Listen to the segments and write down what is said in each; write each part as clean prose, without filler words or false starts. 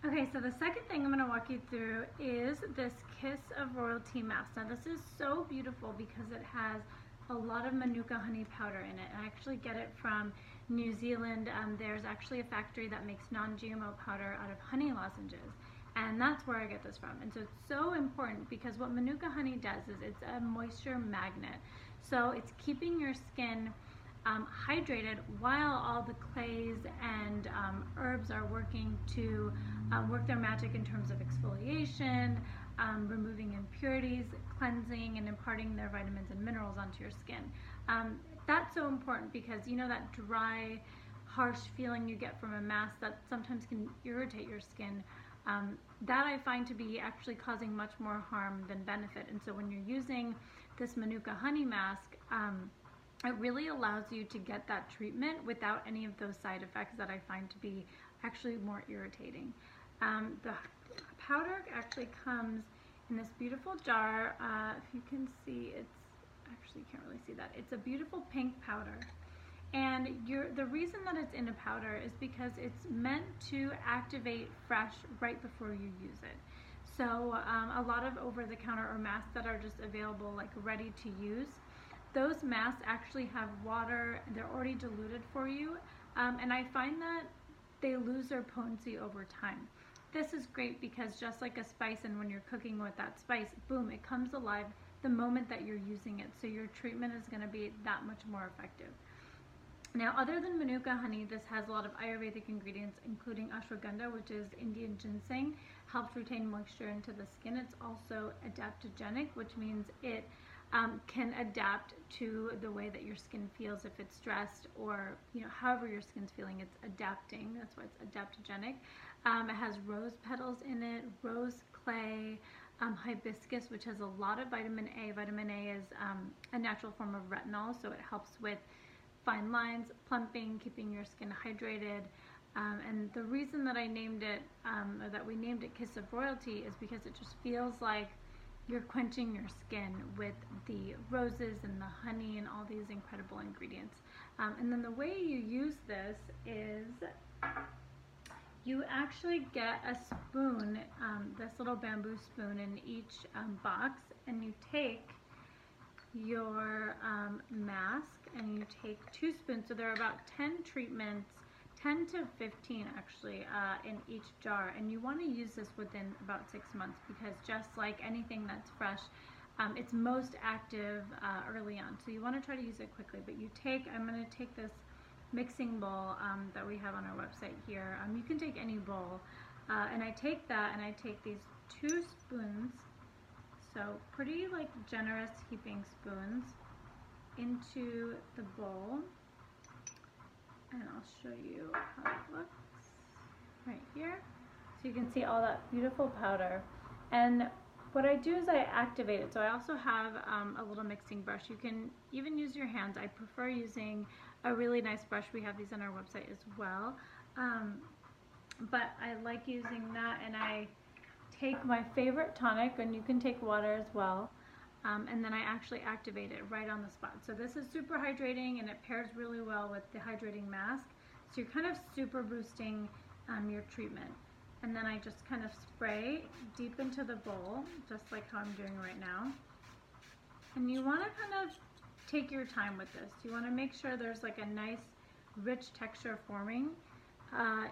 Okay, so the second thing I'm going to walk you through is this Kiss of Royalty mask. Now this is so beautiful because it has a lot of Manuka honey powder in it. I actually get it from New Zealand. There's actually a factory that makes non-GMO powder out of honey lozenges. And that's where I get this from. And so it's so important because what Manuka honey does is it's a moisture magnet. So it's keeping your skin hydrated while all the clays and herbs are working to work their magic in terms of exfoliation, removing impurities, cleansing, and imparting their vitamins and minerals onto your skin. That's so important because you know that dry, harsh feeling you get from a mask that sometimes can irritate your skin. That I find to be actually causing much more harm than benefit. And so when you're using this Manuka honey mask, it really allows you to get that treatment without any of those side effects that I find to be actually more irritating. The powder actually comes in this beautiful jar. If you can see, it's actually, you can't really see that. It's a beautiful pink powder. And the reason that it's in a powder is because it's meant to activate fresh right before you use it. So a lot of over-the-counter or masks that are just available, like ready to use, those masks actually have water. They're already diluted for you, and I find that they lose their potency over time. This is great because just like a spice, and when you're cooking with that spice, boom, it comes alive the moment that you're using it. So your treatment is going to be that much more effective. Now, other than Manuka honey, this has a lot of Ayurvedic ingredients, including ashwagandha, which is Indian ginseng, helps retain moisture into the skin. It's also adaptogenic, which means it can adapt to the way that your skin feels if it's stressed, or however your skin's feeling, it's adapting. That's why it's adaptogenic. It has rose petals in it, rose clay, hibiscus, which has a lot of vitamin A. Vitamin A is a natural form of retinol, so it helps with fine lines, plumping, keeping your skin hydrated. And the reason that I named it, or that we named it Kiss of Royalty, is because it just feels like you're quenching your skin with the roses and the honey and all these incredible ingredients. And then the way you use this is you actually get a spoon, this little bamboo spoon in each box, and you take your mask and you take 2 spoons. So there are about 10 treatments, 10 to 15 actually, in each jar, and you want to use this within about 6 months because just like anything that's fresh, it's most active early on. So you want to try to use it quickly. But I'm going to take this mixing bowl that we have on our website here. You can take any bowl, and I take that and I take these 2 spoons, so pretty like generous heaping spoons, into the bowl. And I'll show you how it looks right here. So you can see all that beautiful powder. And what I do is I activate it. So I also have a little mixing brush. You can even use your hands. I prefer using a really nice brush. We have these on our website as well. But I like using that, and I take my favorite tonic, and you can take water as well. And then I actually activate it right on the spot. So this is super hydrating, and it pairs really well with the hydrating mask. So you're kind of super boosting your treatment. And then I just kind of spray deep into the bowl, just like how I'm doing right now. And you want to kind of take your time with this. You want to make sure there's like a nice rich texture forming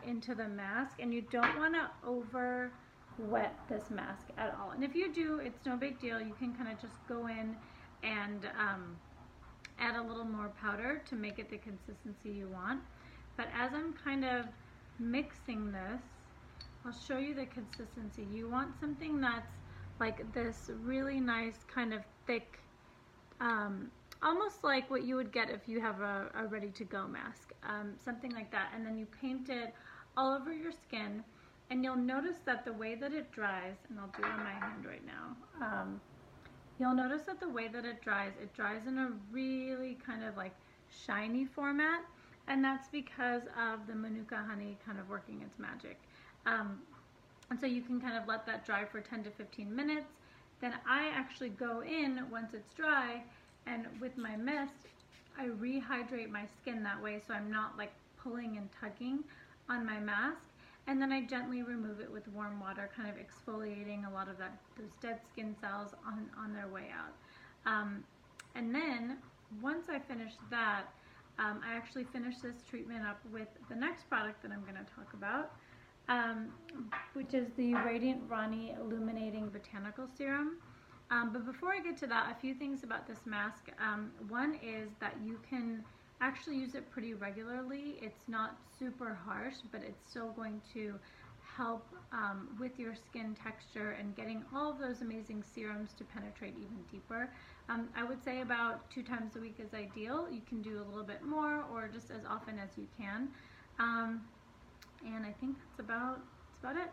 into the mask, and you don't want to over wet this mask at all. And if you do, it's no big deal. You can kind of just go in and add a little more powder to make it the consistency you want. But as I'm kind of mixing this, I'll show you the consistency. You want something that's like this really nice kind of thick, almost like what you would get if you have a ready-to-go mask, something like that. And then you paint it all over your skin. And you'll notice that the way that it dries, and I'll do it on my hand right now, you'll notice that the way that it dries in a really kind of like shiny format, and that's because of the Manuka honey kind of working its magic. And so you can kind of let that dry for 10 to 15 minutes. Then I actually go in once it's dry, and with my mist, I rehydrate my skin that way, so I'm not like pulling and tugging on my mask. and then I gently remove it with warm water, kind of exfoliating a lot of those dead skin cells on their way out. And then once I finish that, I actually finish this treatment up with the next product that I'm going to talk about, which is the Radiant Rani Illuminating Botanical Serum. But before I get to that, a few things about this mask. One is that you can actually use it pretty regularly. It's not super harsh, but it's still going to help with your skin texture and getting all of those amazing serums to penetrate even deeper. I would say about 2 times a week is ideal. You can do a little bit more or just as often as you can. And I think that's about it.